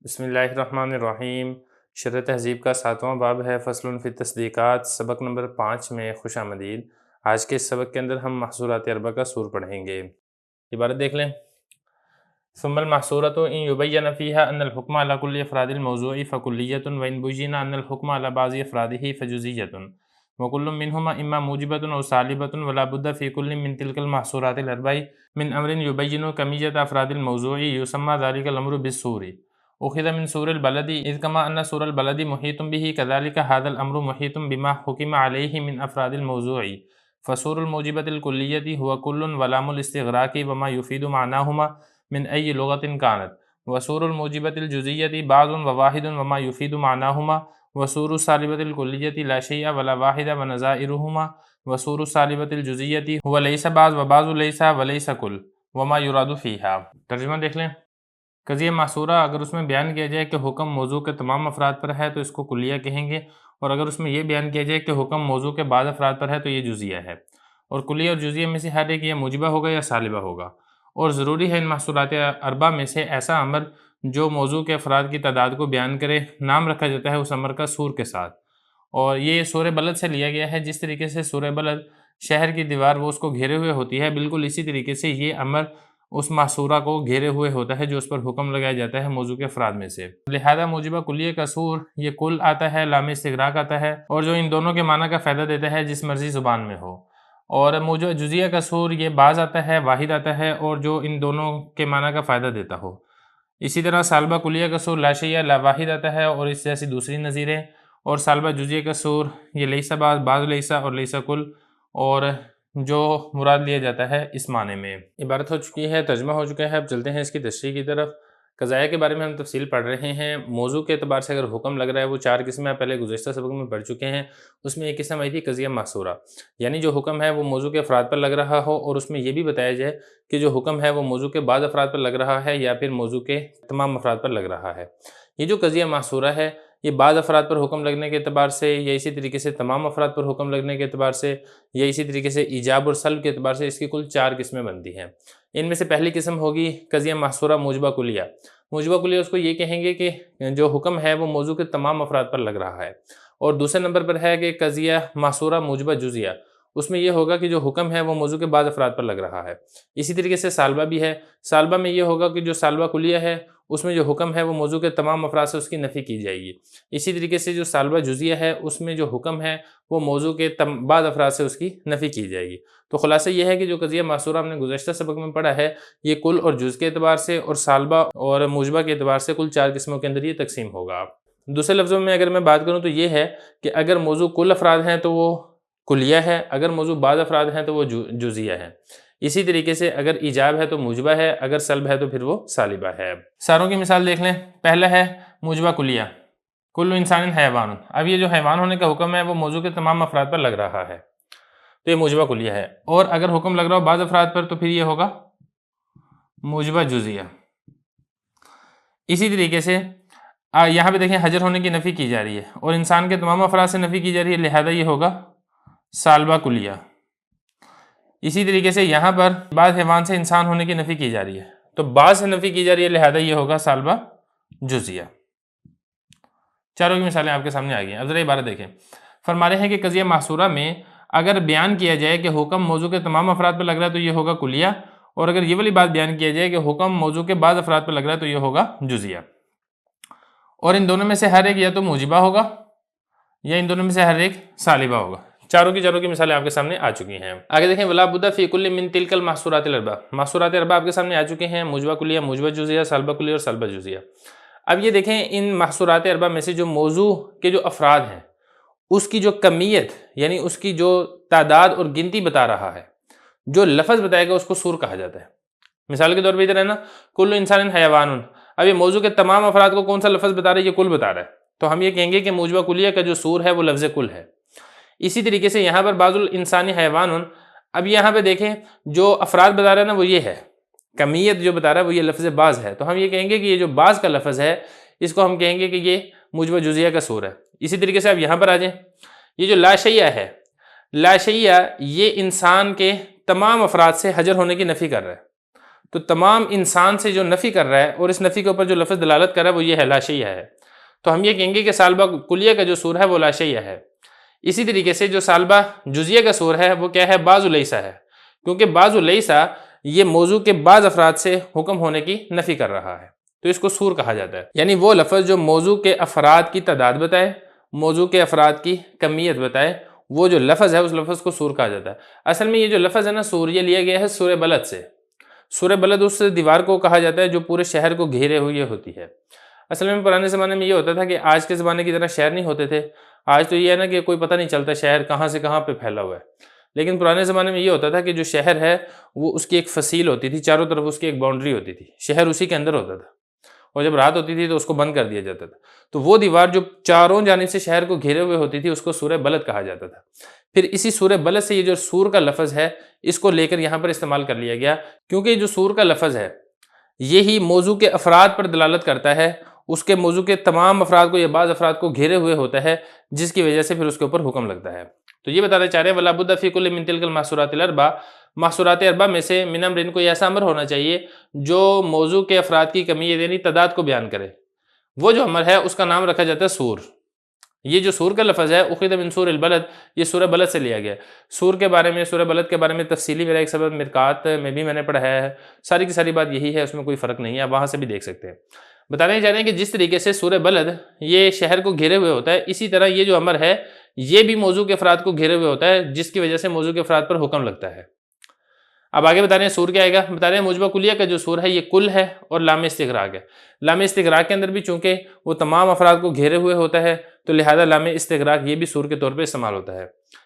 بسم اللہ الرحمن الرحیم۔ شرح تہذیب کا 7واں باب ہے فصل فی التصدیقات، سبق نمبر 5 میں خوش آمدید۔ آج کے اس سبق کے اندر ہم محصورات اربع کا سور پڑھیں گے۔ عبارت دیکھ لیں۔ ثم المحصورۃ ان یبین فیہا ان الحکم علی کل افراد الموضوع فکلیۃ وان بین ان الحکم علی بعض افرادہ فجزیۃ وکل منہما اما موجبۃ او سالبۃ ولا بد فی کل من تلک المحصورات الاربع من امر یبین کمیۃ افراد الموضوع یسمى ذلک الامر بالسور اخذ من سور البلد اذ كما ان سور البلد محیط به كذلك هذا الامر محیط بما حکم علیہ من افراد الموضوع فسور الموجبۃ الکلیۃ هو کل ولام الاستغراق وما يفيد معناهما من ای لغۃ كانت وسور الموجبۃ الجزیۃ بعض وواحد وما يفيد معناهما وسور السالبۃ الکلیۃ لا شیء ولا واحد ونظائرهما وسور السالبۃ الجزیۃ هو ليس بعض وبعض ليس وليس كل وما يراد فيها۔ ترجمہ دیکھ لیں۔ قضیہ محصورہ اگر اس میں بیان کیا جائے کہ حکم موضوع کے تمام افراد پر ہے تو اس کو کلیہ کہیں گے، اور اگر اس میں یہ بیان کیا جائے کہ حکم موضوع کے بعض افراد پر ہے تو یہ جزیہ ہے، اور کلیہ اور جزیہ میں سے ہر ایک یہ موجبہ ہوگا یا سالبہ ہوگا، اور ضروری ہے ان محصورات اربع میں سے ایسا امر جو موضوع کے افراد کی تعداد کو بیان کرے، نام رکھا جاتا ہے اس امر کا سور کے ساتھ، اور یہ سورہ بلد سے لیا گیا ہے۔ جس طریقے سے سورہ بلد شہر کی دیوار وہ اس کو گھیرے ہوئے ہوتی ہے، بالکل اسی طریقے سے یہ امر اس محصورہ کو گھیرے ہوئے ہوتا ہے جو اس پر حکم لگایا جاتا ہے موضوع کے افراد میں سے۔ لہذا موجبہ کلیہ کا سور یہ کل آتا ہے، لام استغراق آتا ہے، اور جو ان دونوں کے معنی کا فائدہ دیتا ہے جس مرضی زبان میں ہو، اور موجبہ جزیہ کا سور یہ بعض آتا ہے، واحد آتا ہے، اور جو ان دونوں کے معنی کا فائدہ دیتا ہو۔ اسی طرح سالبہ کلیہ کا سور لا شیء لا واحد آتا ہے، اور اس جیسی دوسری نظیریں، اور سالبہ جزیہ کا سور یہ لیسا بعض، بعض لیسا اور لیسا کل، اور جو مراد لیا جاتا ہے اس معنی میں۔ عبارت ہو چکی ہے، ترجمہ ہو چکا ہے، اب چلتے ہیں اس کی تشریح کی طرف۔ قضایا کے بارے میں ہم تفصیل پڑھ رہے ہیں۔ موضوع کے اعتبار سے اگر حکم لگ رہا ہے وہ 4 قسمیں پہلے گزشتہ سبق میں پڑھ چکے ہیں۔ اس میں ایک قسم آئی تھی قضیہ محصورہ، یعنی جو حکم ہے وہ موضوع کے افراد پر لگ رہا ہو، اور اس میں یہ بھی بتایا جائے کہ جو حکم ہے وہ موضوع کے بعض افراد پر لگ رہا ہے یا پھر موضوع کے تمام افراد پر لگ رہا ہے۔ یہ جو قضیہ محصورہ ہے یہ بعض افراد پر حکم لگنے کے اعتبار سے، یا اسی طریقے سے تمام افراد پر حکم لگنے کے اعتبار سے، یا اسی طریقے سے ایجاب اور سلب کے اعتبار سے اس کی کل 4 قسمیں بنتی ہیں۔ ان میں سے پہلی قسم ہوگی قضیہ محصورہ موجبہ کلیہ۔ موجبہ کلیہ اس کو یہ کہیں گے کہ جو حکم ہے وہ موضوع کے تمام افراد پر لگ رہا ہے، اور دوسرے نمبر پر ہے کہ قضیہ محصورہ موجبہ جزیہ۔ اس میں یہ ہوگا کہ جو حکم ہے وہ موضوع کے بعض افراد پر لگ رہا ہے۔ اسی طریقے سے سالبہ بھی ہے۔ سالبہ میں یہ ہوگا کہ جو سالبہ کلیہ ہے اس میں جو حکم ہے وہ موضوع کے تمام افراد سے اس کی نفی کی جائے گی۔ اسی طریقے سے جو سالبہ جزیہ ہے اس میں جو حکم ہے وہ موضوع کے بعض افراد سے اس کی نفی کی جائے گی۔ تو خلاصہ یہ ہے کہ جو قضیہ محصورہ ہم نے گزشتہ سبق میں پڑھا ہے یہ کل اور جز کے اعتبار سے، اور سالبہ اور موجبہ کے اعتبار سے کل 4 قسموں کے اندر یہ تقسیم ہوگا۔ دوسرے لفظوں میں اگر میں بات کروں تو یہ ہے کہ اگر موضوع کل افراد ہیں تو وہ کلیہ ہے، اگر موضوع بعض افراد ہیں تو وہ جزیہ ہے۔ اسی طریقے سے اگر ایجاب ہے تو موجبہ ہے، اگر سلب ہے تو پھر وہ سالبہ ہے۔ ساروں کی مثال دیکھ لیں۔ پہلا ہے موجبہ کلیہ، کل انسان حیوان۔ اب یہ جو حیوان ہونے کا حکم ہے وہ موضوع کے تمام افراد پر لگ رہا ہے، تو یہ موجبہ کلیہ ہے، اور اگر حکم لگ رہا ہو بعض افراد پر تو پھر یہ ہوگا موجبہ جزیہ۔ اسی طریقے سے یہاں پہ دیکھیں حجر ہونے کی نفی کی جا رہی ہے اور انسان کے تمام افراد سے نفی کی جا رہی ہے، لہذا یہ ہوگا سالبہ کلیہ۔ اسی طریقے سے یہاں پر بعض حیوان سے انسان ہونے کی نفی کی جا رہی ہے، تو بعض سے نفی کی جا رہی ہے، لہذا یہ ہوگا سالبہ جزیہ۔ چاروں کی مثالیں آپ کے سامنے آ گئی ہیں۔ اب ذرا عبارت دیکھیں۔ فرما رہے ہیں کہ قضیہ محصورہ میں اگر بیان کیا جائے کہ حکم موضوع کے تمام افراد پر لگ رہا ہے تو یہ ہوگا کلیہ، اور اگر یہ والی بات بیان کیا جائے کہ حکم موضوع کے بعض افراد پر لگ رہا ہے تو یہ ہوگا جزیہ، اور ان دونوں میں سے ہر ایک یا تو موجبہ ہوگا یا ان دونوں میں سے ہر ایک سالبہ ہوگا۔ چاروں کی مثالیں آپ کے سامنے آ چکی ہیں۔ آگے دیکھیں ولا بد فی کل من تلک المحصورات الاربع۔ محصورات اربع آپ کے سامنے آ چکے ہیں، موجبہ کلیہ، موجبہ جزیہ، سالبہ کلیہ اور سالبہ جزیہ۔ اب یہ دیکھیں ان محصورات اربع میں سے جو موضوع کے جو افراد ہیں اس کی جو کمیت یعنی اس کی جو تعداد اور گنتی بتا رہا ہے، جو لفظ بتائے گا اس کو سور کہا جاتا ہے۔ مثال کے طور پہ ادھر ہے نا کل انسان حیوان۔ اب یہ موضوع کے تمام افراد کو کون سا لفظ بتا رہا ہے؟ یہ کل بتا رہا ہے، تو ہم یہ کہیں گے کہ موجبہ کلیہ کا جو سور ہے وہ لفظ کل ہے۔ اسی طریقے سے یہاں پر بعض الانسانی حیوان، اب یہاں پہ دیکھیں جو افراد بتا رہا ہے نا وہ یہ ہے، کمیت جو بتا رہا ہے وہ یہ لفظ بعض ہے، تو ہم یہ کہیں گے کہ یہ جو بعض کا لفظ ہے اس کو ہم کہیں گے کہ یہ موجبہ جزیہ کا سور ہے۔ اسی طریقے سے اب یہاں پر آ جائیں، یہ جو لا شیء ہے، لا شیء یہ انسان کے تمام افراد سے حجر ہونے کی نفی کر رہا ہے، تو تمام انسان سے جو نفی کر رہا ہے اور اس نفی کے اوپر جو لفظ دلالت کر رہا ہے وہ یہ ہے لا شیء ہے، تو ہم یہ کہیں گے کہ سالبہ کلیہ کا جو سور ہے وہ لا شیء ہے۔ اسی طریقے سے جو سالبہ جزیہ کا سور ہے وہ کیا ہے؟ بعض لیس ہے، کیونکہ بعض لیس یہ موضوع کے بعض افراد سے حکم ہونے کی نفی کر رہا ہے، تو اس کو سور کہا جاتا ہے۔ یعنی وہ لفظ جو موضوع کے افراد کی تعداد بتائے، موضوع کے افراد کی کمیت بتائے، وہ جو لفظ ہے اس لفظ کو سور کہا جاتا ہے۔ اصل میں یہ جو لفظ ہے نا سور، یہ لیا گیا ہے سورہ بلد سے۔ سورہ بلد اس دیوار کو کہا جاتا ہے جو پورے شہر کو گھیرے ہوئے ہوتی ہے۔ اصل میں پرانے زمانے میں یہ ہوتا تھا کہ آج کے زمانے کی طرح شہر نہیں ہوتے تھے، آج تو یہ ہے نا کہ کوئی پتہ نہیں چلتا شہر کہاں سے کہاں پہ پھیلا ہوا ہے، لیکن پرانے زمانے میں یہ ہوتا تھا کہ جو شہر ہے وہ اس کی ایک فصیل ہوتی تھی، چاروں طرف اس کی ایک باؤنڈری ہوتی تھی، شہر اسی کے اندر ہوتا تھا، اور جب رات ہوتی تھی تو اس کو بند کر دیا جاتا تھا، تو وہ دیوار جو چاروں جانب سے شہر کو گھیرے ہوئے ہوتی تھی اس کو سورہ بلد کہا جاتا تھا۔ پھر اسی سورہ بلد سے یہ جو سور کا لفظ ہے اس کو لے کر یہاں پر استعمال کر لیا گیا، کیونکہ جو سور کا لفظ ہے یہی موضوع کے افراد پر دلالت کرتا ہے، اس کے موضوع کے تمام افراد کو یا بعض افراد کو گھیرے ہوئے ہوتا ہے، جس کی وجہ سے پھر اس کے اوپر حکم لگتا ہے۔ تو یہ بتانا چاہ رہے ہیں وَلَا بُدَّ فِي كُلِّ مِن تِلْكَ الْمَحْصُورَاتِ الْأَرْبَعِ، محصورات اربع میں سے من امرن کو ایسا امر ہونا چاہیے جو موضوع کے افراد کی کمی یعنی تعداد کو بیان کرے، وہ جو امر ہے اس کا نام رکھا جاتا ہے سور۔ یہ جو سور کا لفظ ہے اخذ من سور البلد، یہ سورہ بلد سے لیا گیا ہے۔ سور کے بارے میں، سورہ بلد کے بارے میں تفصیلی میرا ایک سبق مرقات میں بھی میں نے پڑھایا ہے، ساری کی ساری بات یہی ہے، اس میں کوئی فرق نہیں ہے، آپ وہاں سے بھی دیکھ سکتے ہیں۔ بتانے چاہ رہے ہیں کہ جس طریقے سے سورہ بلد یہ شہر کو گھیرے ہوئے ہوتا ہے، اسی طرح یہ جو امر ہے یہ بھی موضوع کے افراد کو گھیرے ہوئے ہوتا ہے، جس کی وجہ سے موضوع کے افراد پر حکم لگتا ہے۔ اب آگے بتا رہے ہیں سور کیا آئے گا، بتا رہے ہیں موجبہ کلیہ کا جو سور ہے یہ کل ہے اور لام استغراق ہے۔ لام استغراق کے اندر بھی چونکہ وہ تمام افراد کو گھیرے ہوئے ہوتا ہے تو لہذا لام استغراق یہ بھی سور کے طور پہ استعمال ہوتا ہے۔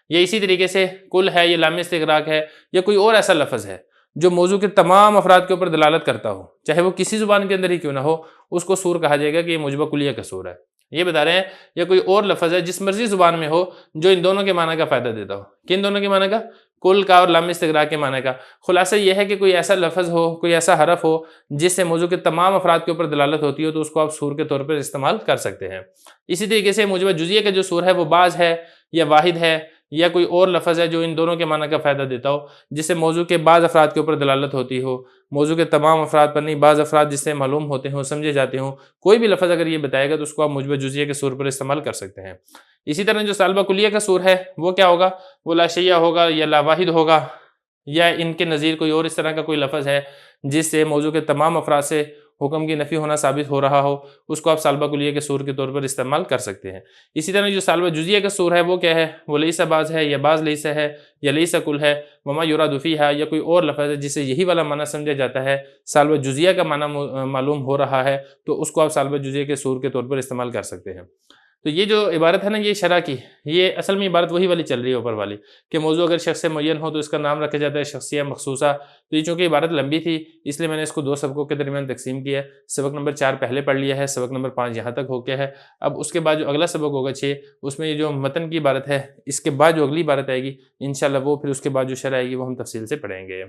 یہ اسی طریقے سے کل ہے، یہ لام استغراق ہے، یا کوئی اور ایسا لفظ ہے جو موضوع کے تمام افراد کے اوپر دلالت کرتا ہو، چاہے وہ کسی زبان کے اندر ہی کیوں نہ ہو، اس کو سور کہا جائے گا کہ یہ موجبہ کلیہ کا سور ہے۔ یہ بتا رہے ہیں یا کوئی اور لفظ ہے جس مرضی زبان میں ہو جو ان دونوں کے معنی کا فائدہ دیتا ہو، کن دونوں کے معنی کا؟ کل کا اور لام استغراق کے معنی کا۔ خلاصہ یہ ہے کہ کوئی ایسا لفظ ہو، کوئی ایسا حرف ہو جس سے موضوع کے تمام افراد کے اوپر دلالت ہوتی ہو تو اس کو آپ سور کے طور پر استعمال کر سکتے ہیں۔ اسی طریقے سے موجبہ جزیہ کا جو سور ہے وہ بعض ہے یا واحد ہے یا کوئی اور لفظ ہے جو ان دونوں کے معنی کا فائدہ دیتا ہو، جس سے موضوع کے بعض افراد کے اوپر دلالت ہوتی ہو، موضوع کے تمام افراد پر نہیں، بعض افراد جس سے معلوم ہوتے ہوں، سمجھے جاتے ہوں، کوئی بھی لفظ اگر یہ بتائے گا تو اس کو آپ موجبہ جزیہ کے سور پر استعمال کر سکتے ہیں۔ اسی طرح جو سالبہ کلیہ کا سور ہے وہ کیا ہوگا؟ وہ لا شیء ہوگا یا لا واحد ہوگا، یا ان کے نظیر کوئی اور اس طرح کا کوئی لفظ ہے جس سے موضوع کے تمام افراد سے حکم کی نفی ہونا ثابت ہو رہا ہو، اس کو آپ سالبہ کلیہ کے سور کے طور پر استعمال کر سکتے ہیں۔ اسی طرح جو سالبہ جزیہ کا سور ہے وہ کیا ہے؟ وہ لیسا بعض ہے یا بعض لیسا ہے یا لیسا کل ہے، وما یراد فیہا، یا کوئی اور لفظ ہے جس سے یہی والا معنی سمجھا جاتا ہے، سالبہ جزیہ کا معنی معلوم ہو رہا ہے، تو اس کو آپ سالبہ جزیہ کے سور کے طور پر استعمال کر سکتے ہیں۔ تو یہ جو عبارت ہے نا یہ شرح کی، یہ اصل میں عبارت وہی والی چل رہی ہے اوپر والی کہ موضوع اگر شخص معین ہو تو اس کا نام رکھا جاتا ہے شخصیہ مخصوصہ۔ تو یہ چونکہ عبارت لمبی تھی اس لیے میں نے اس کو 2 سبقوں کے درمیان تقسیم کیا ہے۔ سبق نمبر 4 پہلے پڑھ لیا ہے، سبق نمبر 5 یہاں تک ہو گیا ہے۔ اب اس کے بعد جو اگلا سبق ہوگا 6، اس میں یہ جو متن کی عبارت ہے اس کے بعد جو اگلی عبارت آئے گی انشاءاللہ وہ پھر اس کے بعد جو شرح آئے گی وہ ہم تفصیل سے پڑھیں گے۔